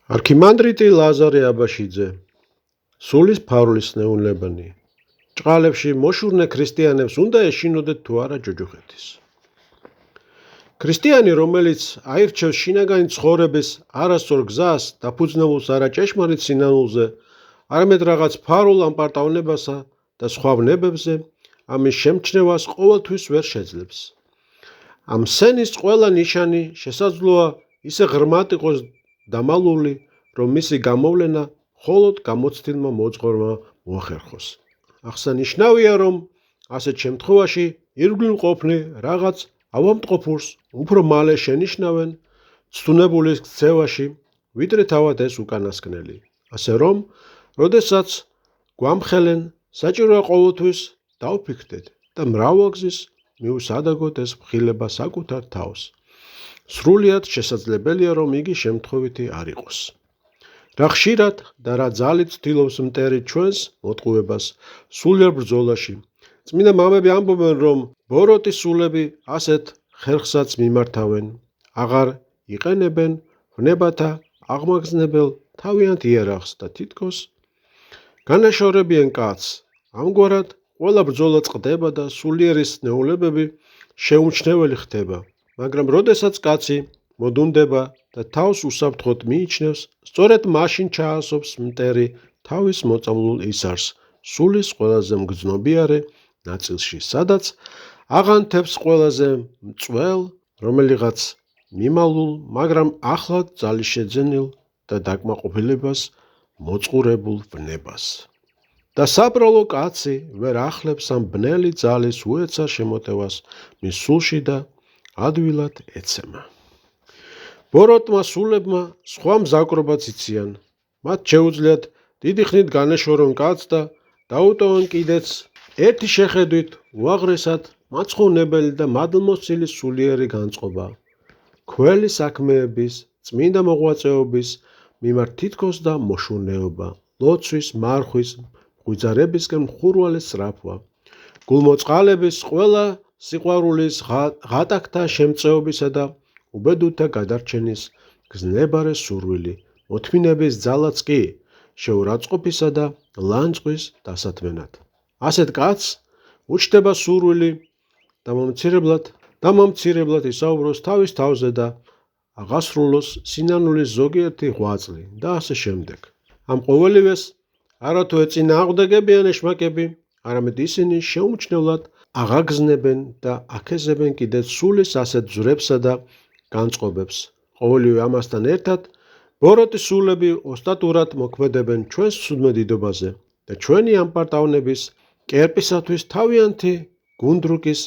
არქიმანდრიტი ლაზარე აბაშიძე, სულის ფარულის ნეუნებანი, ჭყალებში მოშურნე ქრისტიანებს უნდა ეშინოდეთ თუ არა ჯოჯოხეთის. ქრისტიანი, რომელიც აირჩევს შინაგანი ცხოვრების არასწორ გზას, დაფუძნებულს არა ჭეშმარიტ სინანულზე, არამედ რაღაც ფარულ ამპარტავნებასა და სხვა ვნებებზე, ამის შემჩნევას ყოველთვის ვერ შეძლებს. ამ სენის ყველა ნიშანი შესაძლოა ისე ღრმად იყოს დამალული, რომ მისი გამოვლენა მხოლოდ გამოცდილმა მოძღვარმა მოახერხოს. აღსანიშნავია, რომ ასეთ შემთხვევაში ირგვლივ ყოფნი რაღაც ავადმყოფურს უფრო მალე შენიშნავენ ცდუნებულის ქცევაში, ვიდრე თავად ეს უკანასკნელი. ასე რომ, როდესაც გვამხელენ, საჭიროა ყოველთვის დავფიქრდეთ და მრავალგზის მივსადაგოთ ეს მხილება საკუთარ თავს. სრულიად შესაძლებელია, რომ იგი შემთხვევითი არ იყოს. რა ხშირად და რა ძალით ცდილობს მტერი ჩვენს მოტყუებას სულიერ ბრძოლაში. წმინდა მამები ამბობენ, რომ ბოროტის სულები ასეთ ხერხსაც მიმართავენ, აღარ იყენებენ ვნებათა აღმაგზნებელ თავიანთ იერარხს და თითქოს განაშორებიან კაცს. ამგვარად ყველა ბრძოლა წყდება და სულიერის ნეულებები შეუმჩნეველი ხდება. მაგრამ როდესაც კაცი მოდუნდება და თავს უსაფრთხოდ მიიჩნევს, სწორედ მაშინ ჩაასობს მტერი თავის მოწამლულ ისარს სულის ყველაზე მგრძნობიარე ნაწილში, სადაც აღანთებს ყველაზე მწველ, რომელიღაც მიმალულ, მაგრამ ახლად ძალისშეძენილ და დაკმაყოფილებას მოწყურებულ ვნებას. და საბრალო კაცი ვერ ახლებს ამ ბნელი ძალის უეცარ შემოტევას მის სულში და ადვილად ეცემა. ბოროტმა სულებმა სხვა მზაკრობაც იციან. მათ შეუძლიათ დიდი ხნით განეშორონ კაცს და დაუტოვონ კიდეც ერთი შეხედვით უაღრესად მაცხოვნებელი და მადლმოსილი სულიერი განწყობა. ქველი საქმეების, წმინდა მოღვაწეობის მიმართ თითქოს და მოშურნეობა, ლოცვის, მარხვის, მღვიძარებისკენ მხურვალე სწრაფვა, გულმოწყალების, ყველა სიყვარულის, ღატაკთა შემწეობისა და უბედურთა გადარჩენის გზნებარე სურვილი, მოთმინების ძალაც კი შეურაცხყოფისა და ლანძღვის დასათმენად. ასეთ კაცს უჩნდება სურვილი დამამცირებლად ისაუბროს თავის თავზე და აღასრულოს სინანულის ზოგიერთი ღვაწლი და ასე შემდეგ. ამ ყოველივეს არათუ ეწინააღმდეგებიან ეშმაკები, არამედ ისინი შეუმჩნევლად აღაგზნებენ და აქეზებენ კიდეც სულის ასეთ ძვრებსა და განწყობებს. ყოველივე ამასთან ერთად, ბოროტის სულები ოსტატურად მოქმედებენ ჩვენს ცუდმედიდობაზე და ჩვენი ამპარტავნების კერპისათვის თავიანთი გუნდრუკის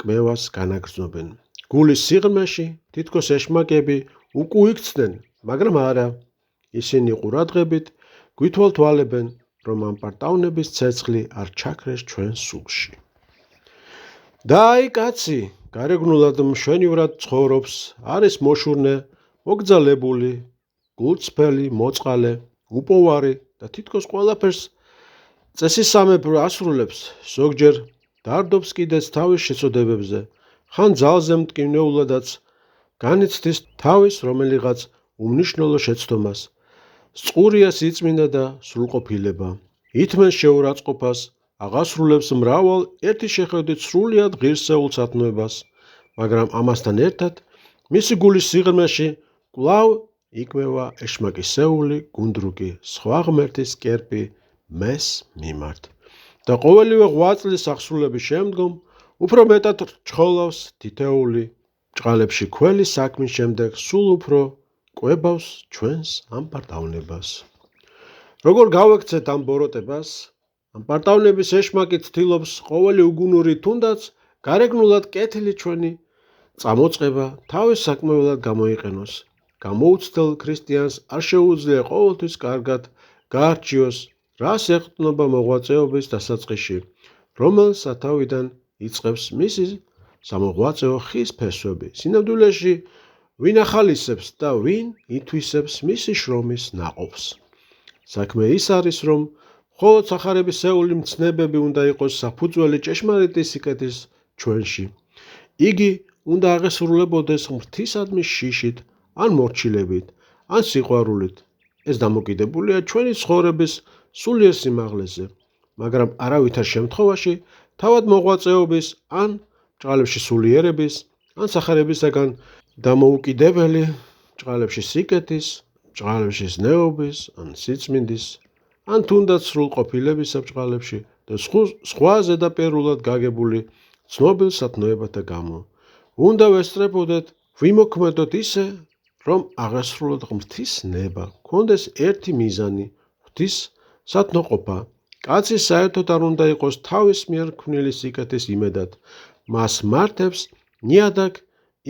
კმევას განაგრძნობენ. გულის სიღრმეში თითქოს ეშმაკები უკუიქცნენ, მაგრამ არა, ისინი ყურადღებით გვითვალთვალებენ, რომ ამპარტავნების ცეცხლი არ ჩაქრეს ჩვენს სულში. და აი კაცი გარეგნულად მშვენივრად ცხოვრობს, არის მოშურნე, მოგძალებული, გულწრფელი, მოწყალე, უპოვარი და თითქოს ყველაფერს წესისამებრ ასრულებს, ზოგჯერ დარდობს კიდეც თავის შეცოდებებზე, ხან ძალზე მტკივნეულადაც განიცდის თავის რომელიღაც უმნიშვნელო შეცდომას, სწურია სიწმინდა და სრულყოფილება, ითმენს შეურაცხყოფას, აღასრულებს მრავალ ერთი შეხედვით სრულიად ღირსეულ სათნოებას, მაგრამ ამასთან ერთად მისი გულის სიღრმეში კვლავ იკმევა ეშმაკისეული გუნდრუკი სხვა ღმერთის კერპი მეს მიმართ. და ყოველივე ღვაწლის აღსრულების შემდგომ უფრო მეტად რჩხოლავს თითეული ჭყალებში ქველი საქმის შემდეგ სულ უფრო კვებავს ჩვენს ამპარტავნებას. როგორ გავექცეთ ამ ბოროტებას? ამპარტავნების ეშმაკი ცდილობს ყოველი უგუნური თუნდაც გარეგნულად კეთილი ჩვენი წამოწყება თავის საკმაოდ გამოიყენოს. გამოუცდელ ქრისტიანს არ შეუძლია ყოველთვის კარგად გაარჩიოს, რას ეყრდნობა მოღვაწეობის დასაწყისში, რომელ სათავიდან იწყებს მისი სამოღვაწეო ხის ფესვები. სინამდვილეში ვინ ახალისებს და ვინ ითვისებს მისი შრომის ნაყოფს. საქმე ის არის, რომ მხოლოდ სახარებისეული მცნებები უნდა იყოს საფუძველი ჭეშმარიტი სიკეთის ჩვენში. იგი უნდა აღესრულებოდეს ღმრთისადმი შიშით, ან მორჩილებით, ან სიყვარულით ეს დამოკიდებულია ჩვენი ცხოვრების სულიერ სიმაღლეზე, მაგრამ არავითარ შემთხვევაში თავად მოღვაწეობის ან ბრჭყალებში სულიერების, ან სახარებისაგან დამოუკიდებელი, ბრჭყალებში სიკეთის, ბრჭყალებში ზნეობის, ან სიწმინდის, ან თუნდაც სრულყოფილებისა ბრჭყალებში და სხვა ზედაპირულად გაგებული ცნობილ სათნოებათა გამო. უნდა ვესწრებოდეთ, ვიმოქმედოთ ისე, რომ აღესრულოთ ღმრთის ნება, გქონდეს ერთი მიზანი, ღვთის სათნოყოფა. კაცი საერთოდ არ უნდა იყოს თავის მიერ ქმნილი სიკეთის იმედად, მას მართებს ნიადაგ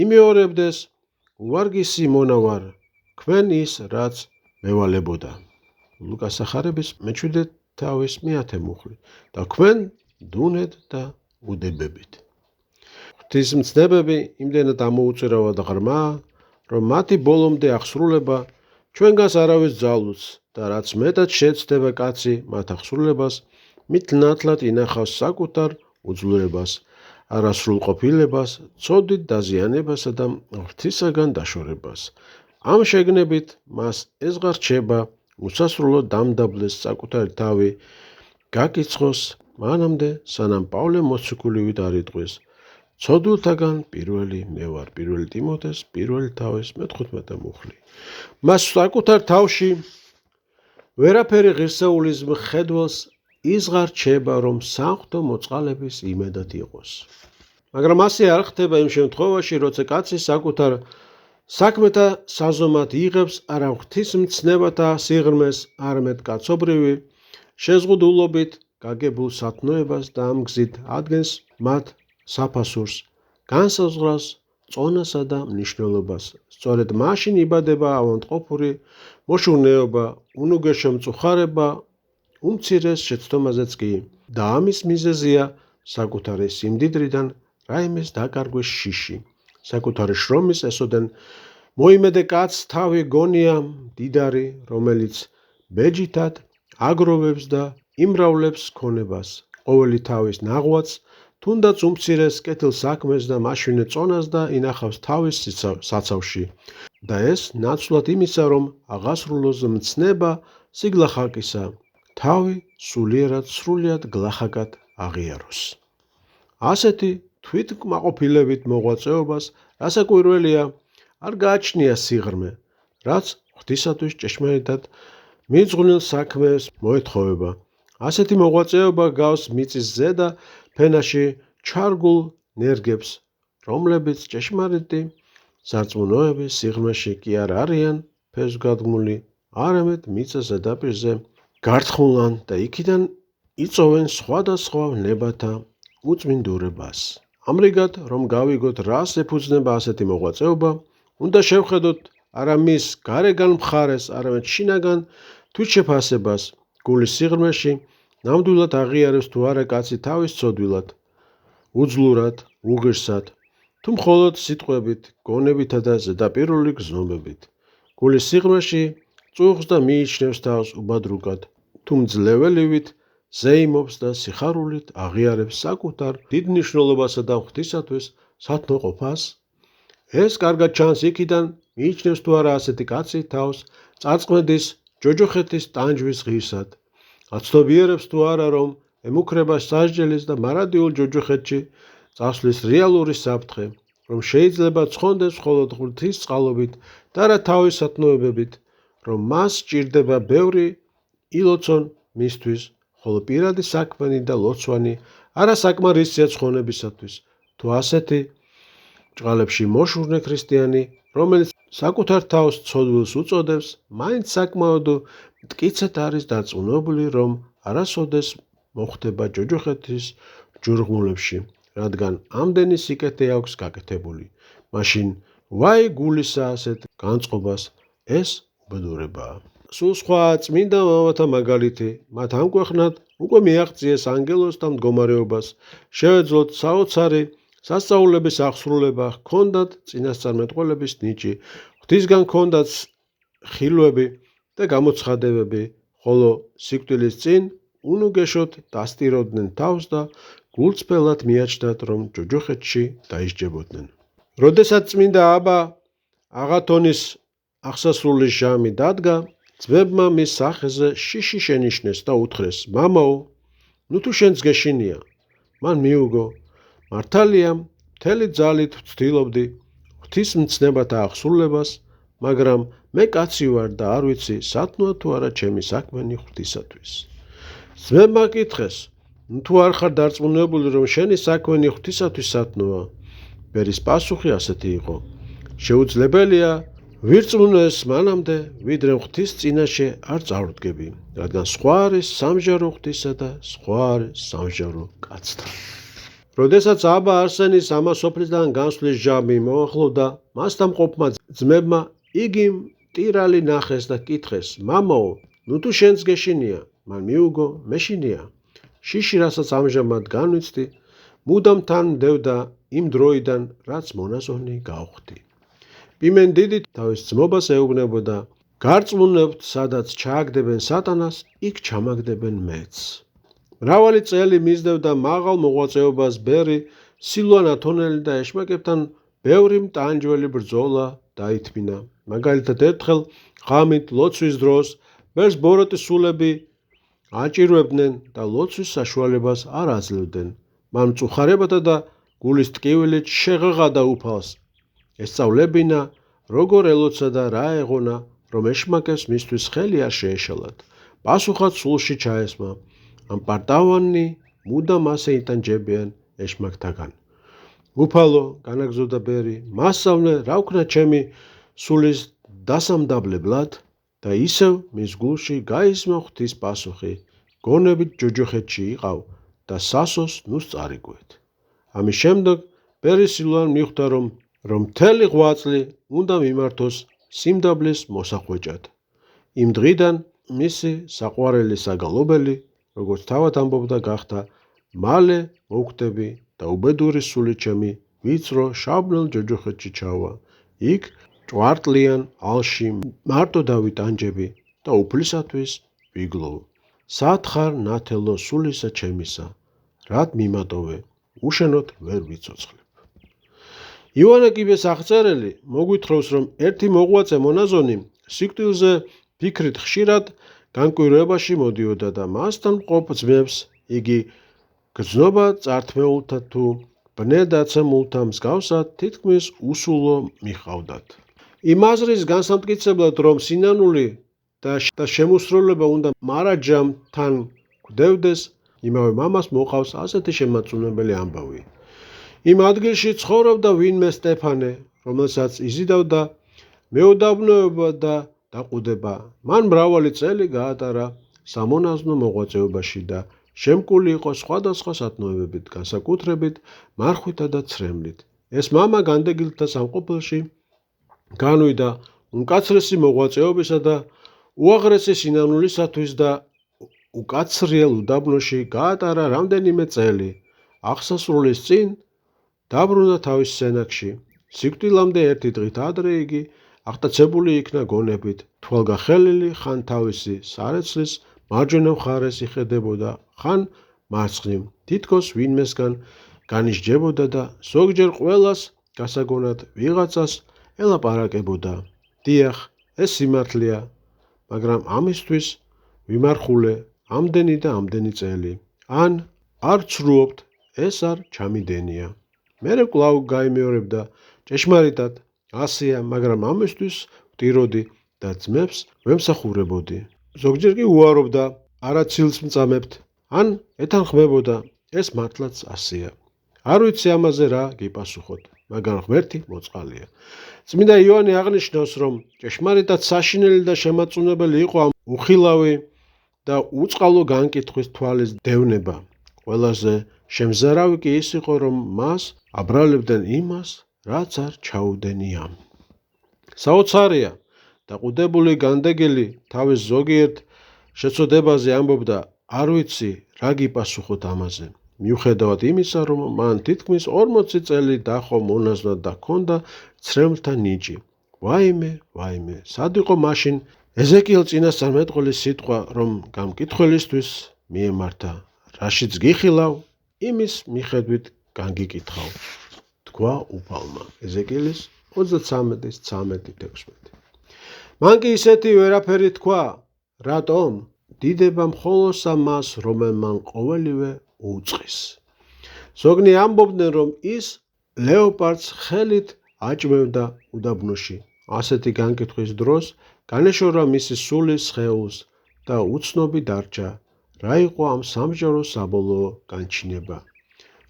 იმეორებდეს უვარგისი მონავარ, ქმენ ის, რაც მევალებოდა. ლუკას სახარების მე-7 მუხლი და ქმენ დუნეთ და უდებებით. ღვთისმცნებები იმდენად ამოუწირავად ღრმა, რომ მათი ბოლომდე აღსრულება ჩვენგანს არავის ძალუც და რაც მეტად შეცდება კაცი მათ აღსრულებას, მით ნათლად ინახავს საკუთარ უძლურებას, არასრულყოფილებას, ცოდვით დაზიანებასა და ღვთისაგან დაშორებას. ამ შეგნებით მას ეზღარ რჩება უსასრულო დამდაბლეს საკუთარი თავი გაკიცხოს, მანამდე სანამ პავლე მოციქულივით არ იტყვის, ცოდვილთაგან პირველი მე ვარ. 1 ტიმოთეს 1:15 მუხლი. მას საკუთარ თავში ვერაფერი ღირსეულის მხედველს იზღარ რჩება, რომ საღვთო მოწყალების იმედად იყოს. მაგრამ ასე არ ხდება იმ შემთხვევაში, როცა კაცი საკუთარ საქმეთა საზომად იღებს არა ღვთისმცნებათა სიღრმეს, არამედ კაცობრივი შეზღუდულობით გაგებულ სათნოებას და ამ გზით ადგენს მათ საფასურს, განსაზღვრავს წონასა და მნიშვნელობას. სწორედ მაშინ იბადება ავადმყოფური მოშურნეობა, უნუგეშო მწუხარება უმცირეს შეცდომაზეც კი და ამის მიზეზია საკუთარი სიმდიდრიდან რაიმეს დაკარგვის შიში. საკუთარი შრომის ესოდენ მოიმედე კაცს თავი გონია მდიდარი, რომელიც ბეჯითად აგროვებს და იმრავლებს ქონებას, ყოველი თავის ნაღვაწ, თუნდაც უმცირეს კეთილ საქმეს და მაშინვე წონას და ინახავს თავის საცავში. და ეს ნაცვლად იმისა, რომ აღასრულოს მცნება სიგლახაკისა, თავი სრულიად გლახაკად აღიაროს. ასეთი თვითკმაყოფილებით მოღვაწეობას, რასაკვირველია, არ გააჩნია სიღრმე, რაც ღვთისათვის ჭეშმარიტად მიძღვნილ საქმეს მოეთხოვება. ასეთი მოღვაწეობა გავს მიწის ზედა ფენაში ჩარგულ ნერგებს, რომლებიც ჭეშმარიტი სარწმუნოების სიღრმეში კი არ არიან ფესვგადგმული, არამედ მიწის ზედაპირზე გართხმულან და იქიდან იწოვენ სხვადასხვა ნებათა უწმინდურებას. ამრიგად, რომ გავიგოთ, რას ეფუძნება ასეთი მოღვაწეობა, უნდა შევხედოთ არა მის გარეგან მხარეს, არამედ შინაგან თვითშეფასებას. გულის სიღრმეში ნამდვილად აღიარებს თუ არა კაცი თავის ცოდვილად, უძლურად, უღირსად, თუ მხოლოდ სიტყვებით, გონებითა და ზედაპირული გზნობებით. გულის სიღრმეში წუხს და მიიჩნევს თავს უბადრუკად, თუ მძლეველივით ზეიმობს და სიხარულით აღიარებს საკუთარ დიდ მნიშვნელობასა და ღვთისათვის სათნოყოფას. ეს კარგად ჩანს იქიდან, მიიჩნევს თუ არა ასეთი კაცი თავს წარწმედის ჯოჯოხეთის ტანჯვის ღირსად. აცნობიერებს თუ არა, რომ ემუქრება სასჯელის და მარადიულ ჯოჯოხეთში წასვლის რეალური საფრთხე, რომ შეიძლება ცხონდეს მხოლოდ ღვთის წყალობით და არა თავის სათნოებებით, რომ მას სჭირდება ბევრი ილოცონ მისთვის, ხოლო პირადი საქმენი და ლოცვანი არასაკმარისია ცხონებისათვის. თუ ასეთი ბრჭყალებში მოშურნე ქრისტიანი, რომელიც საკუთარ თავს ცოდვილს უწოდებს, მაინც საკმაოდ მტკიცედ არის დარწმუნებული, რომ არასოდეს მოხდება ჯოჯოხეთის ჯურღმულებში, რადგან ამდენი სიკეთე აქვს გაკეთებული. მაშინ ვაი გულისა ასეთ განწყობას, ეს უბედურებაა. სულ სხვა წმინდა მამათა მაგალითი, მათ ამკვეხნად უკვე მიაღწიეს ანგელოზთა მდგომარეობას, შევეძლოთ საოცარი სასწაულების აღსრულება, ჰქონდათ წინასწარმეტყველების ნიჭი, ღვთისგან ჰქონდათ ხილვები და გამოცხადებები, ხოლო სიკვდილის წინ უნუგეშოდ დასტიროდნენ თავს და გულწრფელად მიაჩნდათ, რომ ჯოჯოხეთში დაისჯებოდნენ. როდესაც წმინდა აბა აღათონის აღსასრულის ჟამი დადგა, ძმებმა მის სახეზე შიში შენიშნეს და უთხრეს: მამაო, ნუ თუ შენც გეშინია. მან მიუგო: მართალია, მთელი ძალით ვცდილობდი ღვთისმცნებათა აღსრულებას, მაგრამ მე კაცი ვარ და არ ვიცი სათნოა თუ არა ჩემი საქმენი ღვთისათვის. ძმებმა კითხეს: ნუ თუ არ ხარ დარწმუნებული, რომ შენი საქმენი ღვთისათვის სათნოა? ბერის პასუხი ასეთი იყო: შეუძლებელია ვირწმუნოს მანამდე, ვიდრე ღვთის წინაშე არ წარვდგები, რადგან სხვა არის სამჟარო ღვთისა და სხვა არის სამჟარო კაცთა. როდესაც აბა არსენის ამა სოფლისგან განსვლის ჟამი მოახლოვდა, მასთან მყოფმა ძმებმა იგი მტირალი ნახეს და კითხეს: მამაო, ნუ თუ შენც გეშინია. მან მიუგო: მეშინია. შიში, რასაც ამჟამად განვიცდი, მუდამ თან მდევდა იმ დროიდან, რაც მონაზონი გავხდი. პიმენ დიდი თავის ძმობას ეუბნებოდა: გარწმუნებთ, სადაც ჩააგდებენ სატანას, იქ ჩამაგდებენ მეც. მრავალი წელი მისდევდა მაღალ მოღვაწეობას ბერი სილვან ათონელი და ეშმაკებთან ბევრი მტანჯველი ბრძოლა დაითმინა. მაგალითად, ერთხელ ღამით ლოცვის დროს ბერს ბოროტის სულები აჭირვებდნენ და ლოცვის საშუალებას არ აძლევდნენ. მან მწუხარებათა და გულის ტკივილით შეღაღადა უფალს. ესწავლებინა, როგორ ელოცა და რა ეღონა, რომ ეშმაკებს მისთვის ხელი არ შეეშალათ. პასუხად სულში ჩაესმა: ამ პარტავანი მუდამ ასე იტანჯებიან ეშმაკთაგან. უფალო, განაგზავნა ბერი, მასწავლე, რა ვქნა ჩემი სულის დასამდაბლებლად, და ისევ მის გულში გაისმა ღვთის პასუხი: გონებით ჯოჯოხეთში იყავ და სასოს ნუს წარიგვეთ. ამის შემდეგ ბერი სილვან მიხვდა, რომ მთელი ღვაწლი უნდა მიმართოს სიმდაბლის მოსახვეჭად. იმ დღიდან მისი საყვარელი საგალობელი, როგორც თავად ამბობდა, გახდა: მალე მოვკვდები და უბედური სული ჩემი ვიწრო შავბნელ ჯოჯოხეთში ჩავა. იქ ჭვარტლიან ალში მარტო დავიტანჯები და უფლისათვის ვიგლოვ. სათხარ ნათელო სულისა ჩემისა, რად მიმატოვე, უშენოდ ვერ ვიცოცხლებ. ივანე-კიბეს აღწერელი მოგვითხრობს, რომ ერთი მოღვაწე მონაზონი სიკვდილზე ფიქრით ხშირად განკვირვებაში მოდიოდა და მასთან მყოფ ძმებს იგი გრძნობა წართმეულთა თუ ბნედაცემულთა მსგავსად თითქმის უსულო მიჰყავდათ. იმ აზრის განსამტკიცებლად, რომ სინანული და შემოსრულება უნდა მარაჯამ თან გვდევდეს, იმავე მამას მოყავს ასეთი შემაწუნებელი ამბავი. იმ ადგილში ცხოვრობდა ვინმე სტეფანე, რომელსაც იზიდავდა მეუდაბნოება და დაყუდება. მან მრავალი წელი გაატარა სამონაზვნო მოღვაწეობაში და შემკული იყო სხვადასხვა სათნოებებით, განსაკუთრებით მარხვითა და ცრემლით. ეს მამა განდეგილთა სამყოფელში განვიდა უმკაცრესი მოღვაწეობისა და უაღრესი სინანულისათვის და უკაცრიელ უდაბნოში გაატარა რამდენიმე წელი. აღსასრულის წინ დაბრუნდა თავის სენაკში. სიკვდილამდე ერთი დღით ადრე იგი აღტაცებული იქნა გონებით. თვალგახელილი ხან თავისი სარეცლის მარჯვენა მხარეს იხედებოდა, ხან მარცხნივ. თითქოს ვინმესგან განისჯებოდა და ზოგჯერ ყველას გასაგონად ვიღაცას ელაპარაკებოდა. დიახ, ეს სიმართლეა, მაგრამ ამისთვის ვიმარხულე ამდენი და ამდენი წელი. ან არ ცრუობთ, ეს არ ჩამიდენია. მერე კვლავ გაიმეორებდა: ჭეშმარიტად, ასეა, მაგრამ ამისთვის ვტიროდი და ძმებს ვემსახურებოდი. ზოგჯერ კი უარობდა: არა ცილს მწამებთ, ან ეთანხმებოდა: ეს მართლაც ასეა. არ ვიცი ამაზე რა გიპასუხოთ, მაგრამ ღმერთი მოწყალია. წმინდა იოანე აღნიშნავს, რომ ჭეშმარიტად საშინელი და შემაწუნებელი იყო ამ უხილავი და უწყალო განკითხვის თვალის დევნება. ყველაზე შემზარავი კი ის იყო, რომ მას აბრალებდნენ იმას, რაც არ ჩაუდენია. საოცარია, დაყუდებული განდეგილი თავის ზოგიერთ შეწოდებაზე ამბობდა: არ ვიცი რა გიპასუხოთ ამაზე. მიუხედავად იმისა, რომ მან თითქმის 40 წელი დახო მონაზვნად და ჰქონდა ცრემლთა ნიჭი. ვაიმე, ვაიმე, სად იყო მაშინ ეზეკიელ წინასწარმეტყველის სიტყვა, რომ გამკითხველისთვის მიემართა: რაშიც გიხილავ, იმის მიხედვით განგიკითხავ, თქვა უფალმა. ეზეკიელის 33:13-16. მან კი ისეთი ვერაფერი თქვა, რატომ? დიდება მხოლოდ მას, რომელმან ყოველივე უწყის. ზოგნი ამბობდნენ, რომ ის ლეოპარდს ხელით აჭმევდა უდაბნოში. ასეთი განკითხვის დროს განეშორა მისი სული სხეულს და უცნობი დარჩა, რა იყო ამ სამსჯავროს საბოლოო განჩინება,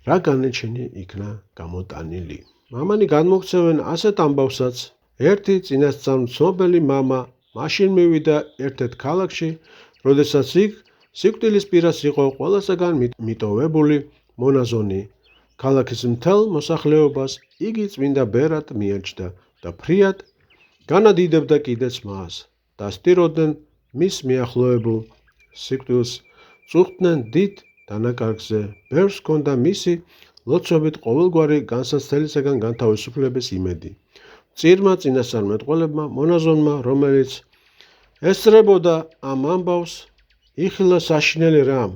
რა განაჩენი იქნა გამოტანილი. მამანი განმოქცევენ ასეთ ამბავსაც, ერთი წინასწარმცნობელი მამა მაშინ მივიდა ერთ-ერთ ქალაქში, როდესაც იქ სიკვდილის პირას იყო ყველასაგან მიტოვებული მონაზონი. ქალაქის მთელ მოსახლეობას იგი წმინდა ბერად მიაჩნდა და ფრიად განადიდებდა კიდეც მას. დასტიროდნენ მის მიახლოებულ სიკვდილს, წუხდნენ დიდ დანაკარგზე. ბევრს ჰქონდა მისი ლოცვებით ყოველგვარი განსაცდელისაგან განთავისუფლების იმედი. მწირმა წინასწარმეტყველებმა მონაზონმა, რომელიც ესწრებოდა ამ ამბავს, იხილა საშინელი რამ.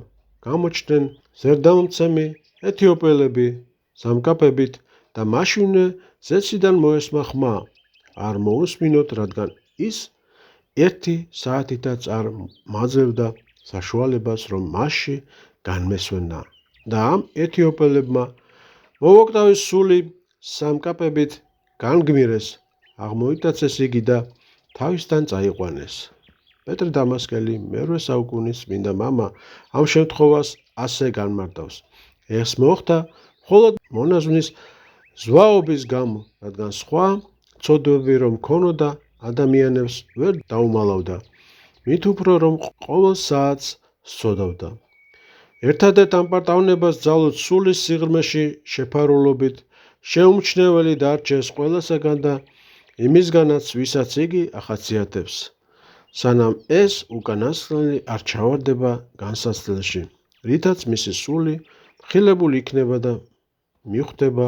გამოჩნდნენ ზერდამომცემი ეთიოპიელები სამკაფებით და მაშინვე ზეციდან მოესმა ხმა. არ მოусმინოთ, რადგან ის 1 საათითაც არ მაძლევდა საშუალებას, რომ მასში განმესვენა. და ამ ეთიოპიელებმა მოვოკვდავეს სული სამკაპებით განგმირეს, აღმოიტაცეს იგი და თავისთან წაიყვანეს. პეტრე დამასკელი მერვე საუკუნის წმინდა მამა ამ შემთხვევას ასე განმარტავს. ეს მოხდა მხოლოდ მონაზონის ზვაობის გამო, რადგან სხვა ცოდვები რომ ქონოდა, ადამიანებს ვერ დაუმალავდა, მით უფრო რომ ყოველ საათს სცოდავდა. ერთადერთ ამპარტავნებას ძალოთ სულის სიღრმეში შეფარულობით შეუმჩნეველი დარჩეს ყველასაგან და იმისგანაც, ვისაც იგი ახასიათებს, სანამ ეს უკანასკნელი არ ჩავარდება განსაცდელში, რითაც მისი სული მხილებული იქნება და მიხვდება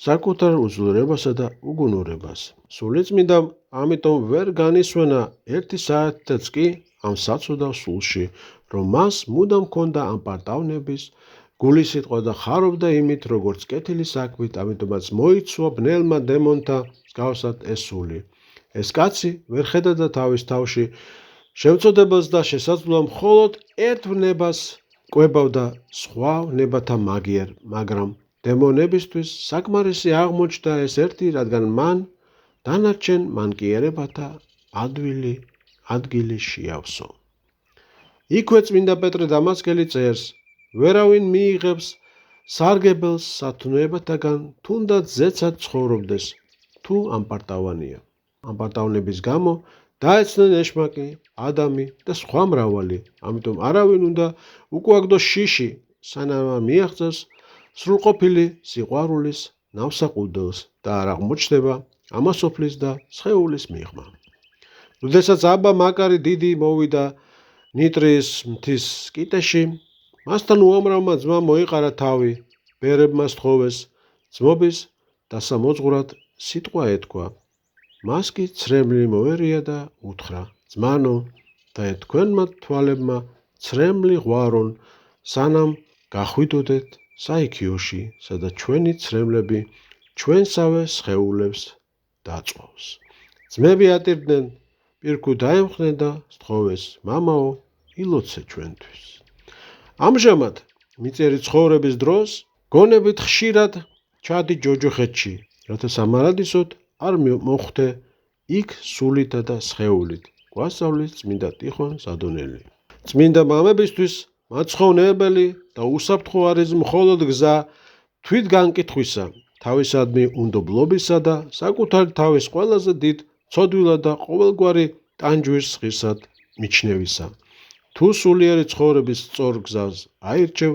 საკუთარ უძლურებასა და უგუნურებას. სულიწმინდამ ამიტომ ვერ განისვენა 1 საათიც კი ამ საცუდავ სულში, რომ მას მუდამ ჰქონდა ამპარტავნების გულისიტყვა და ხარობდა იმით, როგორც კეთილი საქმით, ამიტომაც მოიცვა ბნელმა დემონთა მსგავსად ეს სული. ეს კაცი ვერ ხედავდა თავის თავში შემწოდებელს და შესაძლოა მხოლოდ ერთ ვნებას კვებავდა სხვა ვნებათა მაგიერ, მაგრამ დემონებისთვის საკმარისი აღმოჩნდა ეს ერთი, რადგან მან დანარჩენ მანკიერებათა ადგილი შეავსო. იქვე წმინდა პეტრე დამასკელი წერს, ვერავინ მიიღებს სარგებელს სათნოებათაგან, თუნდაც ზეცად ცხოვრობდეს, თუ ამპარტავანია. ამპარტავნების გამო დაეცნენ ეშმაკი, ადამი და სხვა მრავალი, ამიტომ არავინ უნდა უკუაგდოს შიში, სანამ მიაღწევს სრულყოფილი სიყვარულის ნავსაყუდელს და არ აღმოჩნდება ამასოფლის და სხეულის მიღმა. როდესაც აბა მაკარი დიდი მოვიდა ნიტრიის მთის სკიტეში, მასთან უამრავმა ძმამ მოიყარა თავი, ბერებმა სთხოვეს, ძმობის დასამოძღვრად სიტყვა ეთქვა. მას კი ცრემლი მოერია და უთხრა, ძმანო, და თქვენმა თვალებმა ცრემლი ღვარონ, სანამ გახვიდოდეთ საიქიოში, სადაც ჩვენი ცრემლები ჩვენსავე სხეულებს დაწვავს. ძმები ატირდნენ, პირქუ დაემხნენ და სთხოვეს, მამაო, ილოცე ჩვენთვის. ამჟამად მიწერი ცხოვრების დროს გონებით ხშირად ჩადი ჯოჯოხეთში, რათა სამარადისოდ არ მოხვდე იქ სულითა და სხეულით. გვასწავლის წმინდა ტიხონ სადონელი. წმინდა მამებისთვის მაცხოვნებელი და უსაფრთხო არის მხოლოდ გზა თვითგანკითხვისა, თავისადმი უნდობლობისა და საკუთარი თავის ყველაზე დიდ ცოდვილად და ყოველგვარი ტანჯვის ღირსად მიჩნევისა. თუ სულიერი ცხოვრების სწორ გზას აირჩევ,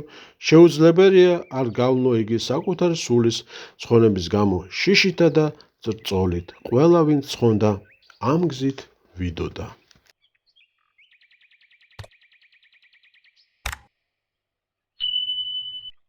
შეუძლებელია არ გავლო იგი საკუთარი სულის ცხონების გამო შიშითა და წერწოლით. ყველა ვინც ცხონდა, ამ გზით ვიდოდა.